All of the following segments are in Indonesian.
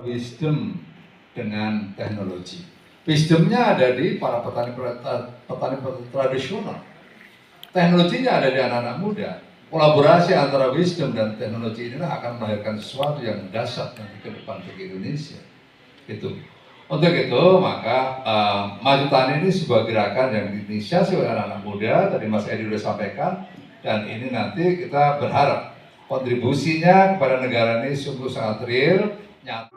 wisdom dengan teknologi. Wisdomnya ada di para petani tradisional. Teknologinya ada di anak-anak muda. Kolaborasi antara wisdom dan teknologi ini akan melahirkan sesuatu yang dahsyat nanti ke depan bagi Indonesia. Itu. Untuk itu maka Maju Tani ini sebuah gerakan yang diinisiasi oleh anak-anak muda. Tadi Mas Edi sudah sampaikan, dan ini nanti kita berharap kontribusinya kepada negara ini sungguh sangat real, nyata.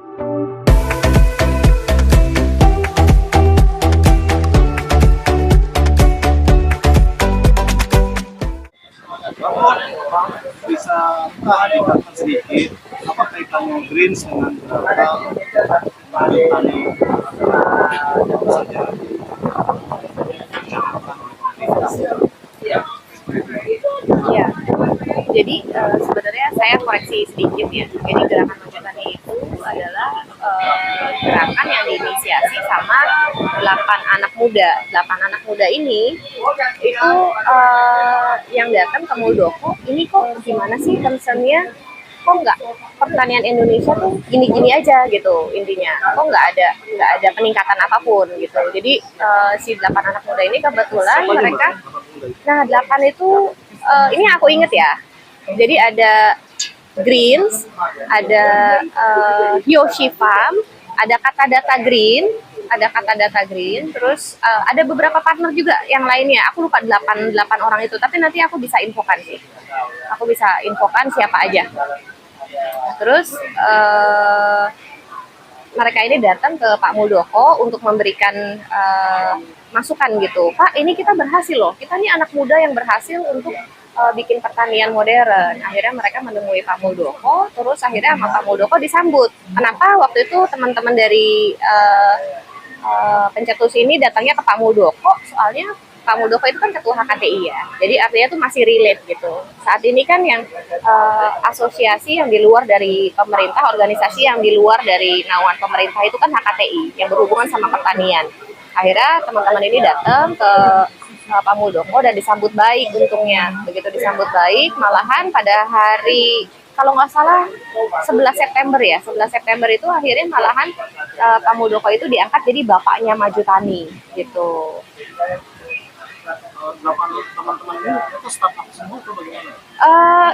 Bisa dijelaskan sedikit apa kaitannya greens dengan petani saja? Ya, jadi sebenarnya saya koreksi sedikit ya. Jadi gerakan Maju Tani itu adalah gerakan yang diinisiasi sama 8 anak muda. 8 anak muda ini itu yang datang ke Muldoko. Ini kok gimana sih concernnya? Kok nggak pertanian Indonesia tuh gini-gini aja gitu intinya. Kok nggak ada peningkatan apapun gitu. Jadi si 8 anak muda ini kebetulan mereka, nah 8 itu ini aku inget ya. Jadi ada Greens, ada Hyoshi Farm, ada Kata Data Green, terus ada beberapa partner juga yang lainnya. Aku lupa 8 orang itu, tapi nanti aku bisa infokan sih. Aku bisa infokan siapa aja. Terus mereka ini datang ke Pak Muldoko untuk memberikan masukan gitu. Pak, ini kita berhasil loh. Kita ini anak muda yang berhasil untuk bikin pertanian modern. Akhirnya mereka menemui Pak Muldoko, terus akhirnya sama Pak Muldoko disambut. Kenapa waktu itu teman-teman dari pencetus ini datangnya ke Pak Muldoko? Soalnya Pak Muldoko itu kan ketua HKTI ya, jadi artinya tuh masih relate gitu. Saat ini kan yang asosiasi yang di luar dari pemerintah, organisasi yang di luar dari naungan pemerintah itu kan HKTI yang berhubungan sama pertanian. Akhirnya teman-teman ini datang ke Pak Muldoko dan disambut baik untungnya. Begitu disambut baik, malahan pada hari kalau nggak salah 11 September ya, 11 September itu akhirnya malahan Pak Muldoko itu diangkat jadi bapaknya Maju Tani gitu. Teman-teman ini itu startup semua atau bagaimana?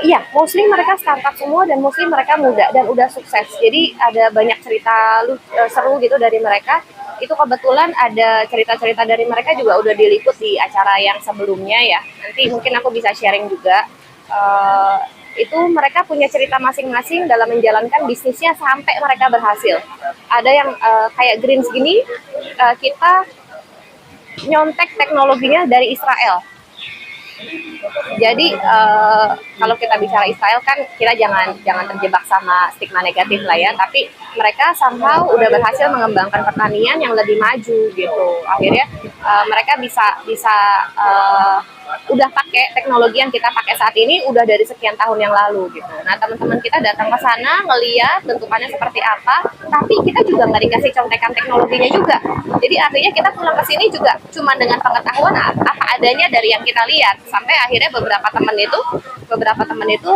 Iya, mostly mereka startup semua dan mostly mereka muda dan udah sukses. Jadi ada banyak cerita seru gitu dari mereka. Itu kebetulan ada cerita-cerita dari mereka juga udah diliput di acara yang sebelumnya ya. Nanti mungkin aku bisa sharing juga. Itu mereka punya cerita masing-masing dalam menjalankan bisnisnya sampai mereka berhasil. Ada yang kayak Greens gini, kita nyontek teknologinya dari Israel. Jadi kalau kita bicara Israel kan kita jangan terjebak sama stigma negatif lah ya, tapi mereka somehow udah berhasil mengembangkan pertanian yang lebih maju gitu. Akhirnya mereka bisa udah pakai teknologi yang kita pakai saat ini udah dari sekian tahun yang lalu gitu. Nah teman-teman kita datang ke sana ngeliat bentukannya seperti apa, tapi kita juga nggak dikasih contekan teknologinya juga. Jadi artinya kita pulang ke sini juga cuma dengan pengetahuan apa adanya dari yang kita lihat. Sampai akhirnya beberapa teman itu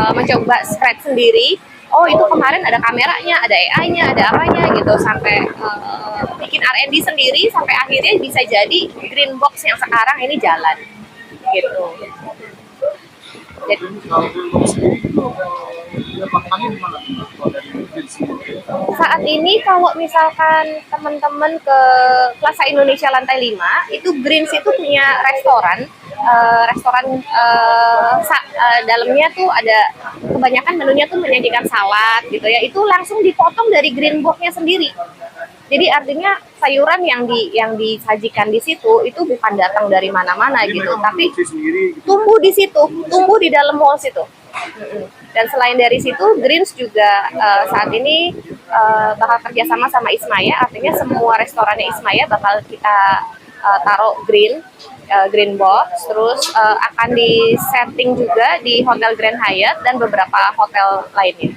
mencoba spread sendiri. Oh itu kemarin ada kameranya, ada AI-nya, ada apanya gitu, sampai bikin R&D sendiri sampai akhirnya bisa jadi green box yang sekarang ini jalan gitu. Jadi saat ini kalau misalkan teman-teman ke Plaza Indonesia lantai 5 itu Greens itu punya restoran dalamnya tuh ada kebanyakan menunya tuh menyajikan salad gitu ya, itu langsung dipotong dari green box-nya sendiri. Jadi artinya sayuran yang disajikan di situ itu bukan datang dari mana-mana gitu, tapi tumbuh di situ, tumbuh di dalam mall situ. Dan selain dari situ, Greens juga saat ini bakal kerjasama sama Ismaya, artinya semua restorannya Ismaya bakal kita taruh green box, terus akan di setting juga di Hotel Grand Hyatt dan beberapa hotel lainnya.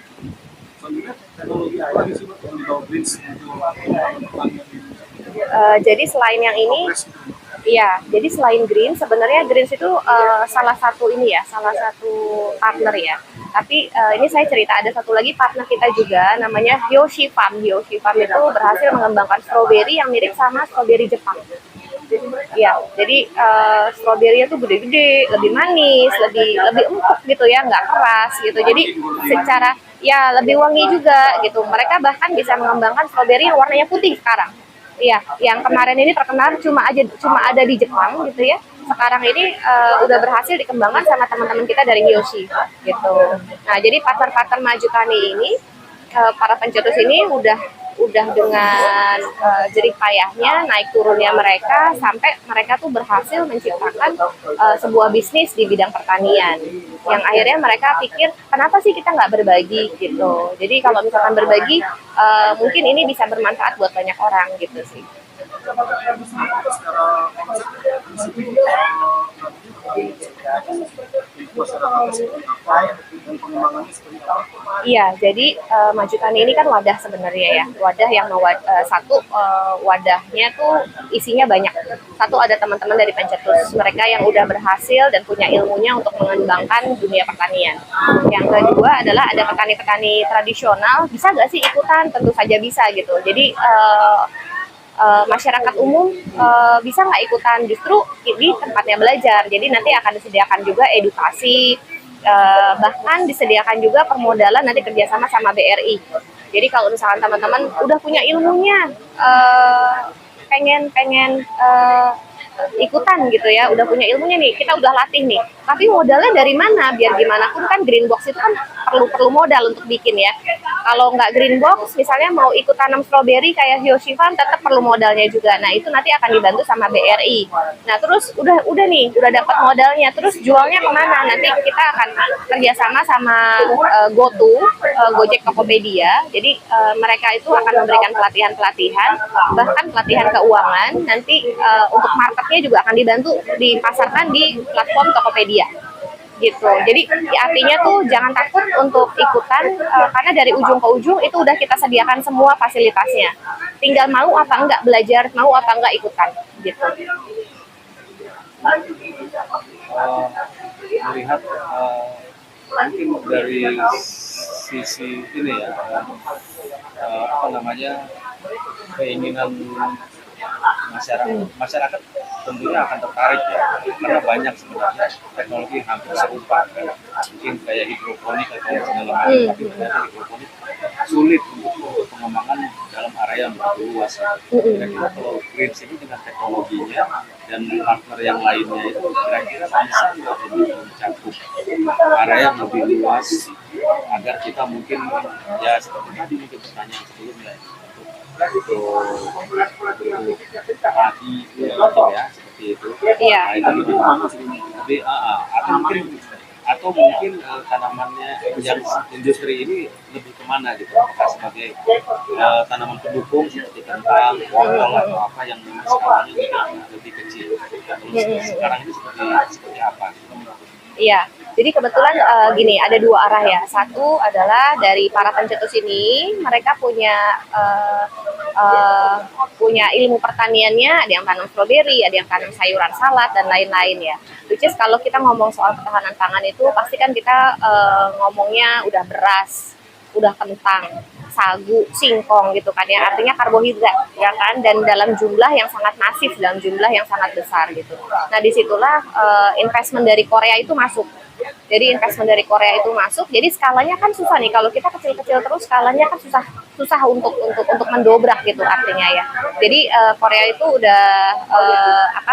Jadi selain yang ini, Iya, jadi selain Greens, sebenarnya Greens itu salah satu ini ya, salah satu partner ya. Tapi ini saya cerita ada satu lagi partner kita juga, namanya Hyoshi Farm. Hyoshi Farm itu berhasil mengembangkan stroberi yang mirip sama stroberi Jepang. Iya, jadi stroberinya tuh gede-gede, lebih manis, lebih lebih empuk gitu ya, nggak keras gitu. Jadi secara ya lebih wangi juga gitu. Mereka bahkan bisa mengembangkan stroberi yang warnanya putih sekarang. Iya, yang kemarin ini terkenal cuma ada di Jepang gitu ya. Sekarang ini udah berhasil dikembangkan sama teman-teman kita dari Yoshi gitu. Nah, jadi partner-partner Maju Tani ini para pencetus ini udah dengan jerih payahnya naik turunnya mereka sampai mereka tuh berhasil menciptakan sebuah bisnis di bidang pertanian yang akhirnya mereka pikir kenapa sih kita nggak berbagi gitu. Jadi kalau misalkan berbagi mungkin ini bisa bermanfaat buat banyak orang gitu sih. Secara masyarakat seperti apa dan pengembangannya seperti apa? Iya, jadi Maju Tani ini kan wadah sebenarnya ya, wadah yang wadahnya tuh isinya banyak. Satu ada teman-teman dari pencetus, mereka yang udah berhasil dan punya ilmunya untuk mengembangkan dunia pertanian. Yang kedua adalah ada petani-petani tradisional, bisa nggak sih ikutan? Tentu saja bisa gitu. Jadi masyarakat umum bisa nggak ikutan justru di tempatnya belajar. Jadi nanti akan disediakan juga edukasi, bahkan disediakan juga permodalan nanti kerjasama sama BRI. Jadi kalau misalkan teman-teman udah punya ilmunya, pengen ikutan gitu ya, udah punya ilmunya nih, kita udah latih nih. Tapi modalnya dari mana? Biar gimana pun kan green box itu kan perlu modal untuk bikin ya. Kalau nggak green box, misalnya mau ikut tanam stroberi kayak Hyoshi Farm, tetap perlu modalnya juga. Nah itu nanti akan dibantu sama BRI. Nah terus udah dapat modalnya, terus jualnya kemana? Nanti kita akan kerjasama sama GoTo, Gojek Tokopedia. Jadi mereka itu akan memberikan pelatihan, bahkan pelatihan keuangan. Nanti untuk marketnya juga akan dibantu dipasarkan di platform Tokopedia gitu. Jadi artinya tuh jangan takut untuk ikutan karena dari ujung ke ujung itu udah kita sediakan semua fasilitasnya. Tinggal mau apa enggak belajar, mau apa enggak ikutan gitu. Melihat mungkin dari sisi ini ya, keinginan masyarakat tentunya akan tertarik ya, karena banyak sebenarnya teknologi hampir serupa kan. Mungkin kayak hidroponik atau segala macam, tapi ternyata hidroponik sulit untuk pengembangan dalam area yang begitu luas. Kira-kira kalau Greens ini dengan teknologinya dan partner yang lainnya itu kira-kira bisa nggak mencakup area yang lebih luas agar kita mungkin ya seperti tadi mungkin pertanyaan sebelumnya untuk padi ya seperti itu. Iya. Nah, itu lebih atau mungkin tanamannya yang industri ini lebih kemana gitu, apakah sebagai tanaman pendukung seperti kentang, wortel atau apa yang memang skalanya lebih kecil. Terus sekarang ini seperti apa? Iya, jadi kebetulan gini, ada dua arah ya. Satu adalah dari para pencetus ini, mereka punya ilmu pertaniannya, ada yang tanam stroberi, ada yang tanam sayuran salad, dan lain-lain ya. Which is kalau kita ngomong soal ketahanan pangan itu, pasti kan kita ngomongnya udah beras, udah kentang, sagu, singkong gitu kan ya, artinya karbohidrat ya kan, dan dalam jumlah yang sangat masif, dalam jumlah yang sangat besar gitu. Nah disitulah investment dari Korea itu masuk. Jadi investment dari Korea itu masuk, jadi skalanya kan susah nih, kalau kita kecil-kecil terus skalanya kan susah untuk mendobrak gitu artinya ya. Jadi Korea itu udah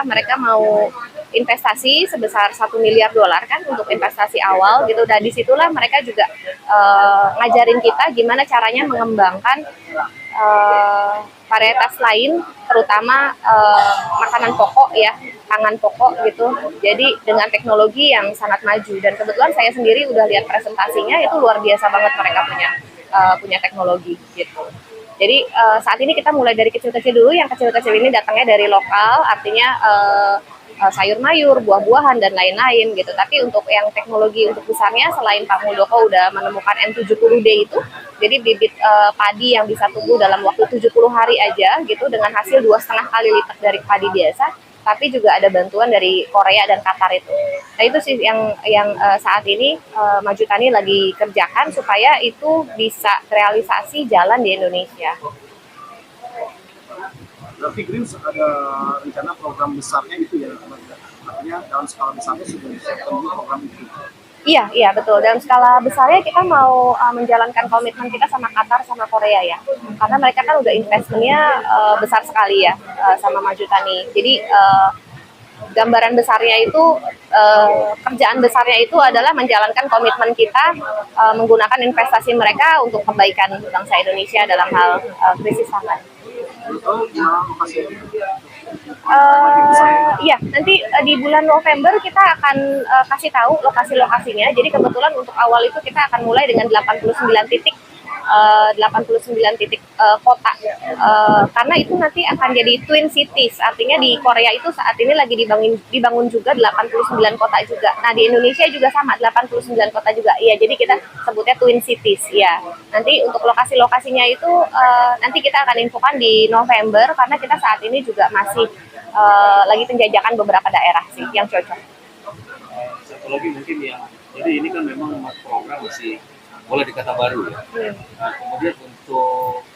mereka mau investasi sebesar $1 miliar kan untuk investasi awal gitu. Dan disitulah mereka juga ngajarin kita gimana caranya mengembangkan varietas lain, terutama makanan pokok ya, pangan pokok gitu. Jadi dengan teknologi yang sangat maju, dan kebetulan saya sendiri udah lihat presentasinya, itu luar biasa banget mereka punya teknologi gitu. Jadi saat ini kita mulai dari kecil-kecil dulu, yang kecil-kecil ini datangnya dari lokal, artinya sayur mayur, buah-buahan, dan lain-lain gitu. Tapi untuk yang teknologi untuk besarnya, selain Pak Muldoko udah menemukan M70D itu, jadi bibit padi yang bisa tumbuh dalam waktu 70 hari aja gitu, dengan hasil 2,5 kali lipat dari padi biasa. tapi juga ada bantuan dari Korea dan Qatar itu. Nah itu sih yang saat ini Maju Tani lagi kerjakan supaya itu bisa realisasi jalan di Indonesia. Berarti Greens ada rencana program besarnya itu ya, artinya dalam skala besarnya sudah disiapkan dulu program itu. Iya betul. Dalam skala besarnya kita mau menjalankan komitmen kita sama Qatar sama Korea ya. Karena mereka kan udah investmentnya besar sekali ya sama Maju Tani. Jadi gambaran besarnya itu kerjaan besarnya itu adalah menjalankan komitmen kita menggunakan investasi mereka untuk kebaikan bangsa Indonesia dalam hal krisis pangan. Iya, nanti di bulan November kita akan kasih tahu lokasi-lokasinya. Jadi kebetulan untuk awal itu kita akan mulai dengan 89 titik kota, karena itu nanti akan jadi twin cities, artinya di Korea itu saat ini lagi dibangun juga 89 kota juga. Nah di Indonesia juga sama 89 kota juga. Iya, jadi kita sebutnya twin cities ya. Nanti untuk lokasi-lokasinya itu nanti kita akan infokan di November, karena kita saat ini juga masih lagi penjajakan beberapa daerah sih yang cocok. Satu lagi mungkin jadi ini kan memang program masih boleh dikata baru ya. Nah, kemudian untuk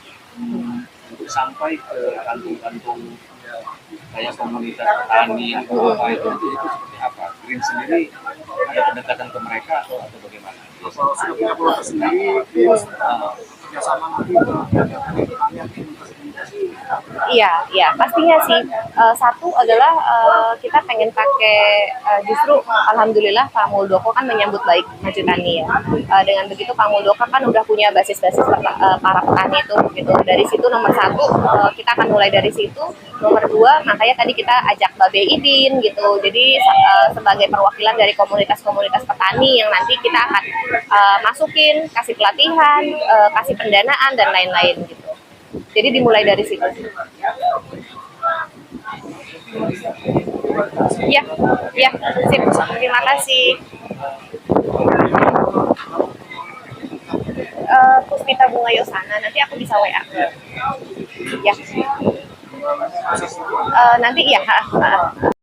sampai ke kantung-kantung kayak komunitas petani atau apa itu seperti apa? Green sendiri ada pendekatan ke mereka atau bagaimana? Kalau sudah punya pulau tersendiri, kerjasama nanti Iya, pastinya sih. Satu adalah kita pengen pakai, justru alhamdulillah Pak Muldoko kan menyambut baik Maju Tani ya. Dengan begitu Pak Muldoko kan udah punya basis-basis para petani itu gitu. Dari situ nomor satu kita akan mulai dari situ. Nomor dua, makanya tadi kita ajak Mbak Idin gitu. Jadi sebagai perwakilan dari komunitas-komunitas petani yang nanti kita akan masukin, kasih pelatihan, kasih pendanaan dan lain-lain gitu. Jadi dimulai dari situ. Ya, sip. Terima kasih. Puspita Bunga Yosana, nanti aku bisa WA. Ya. Nanti ya.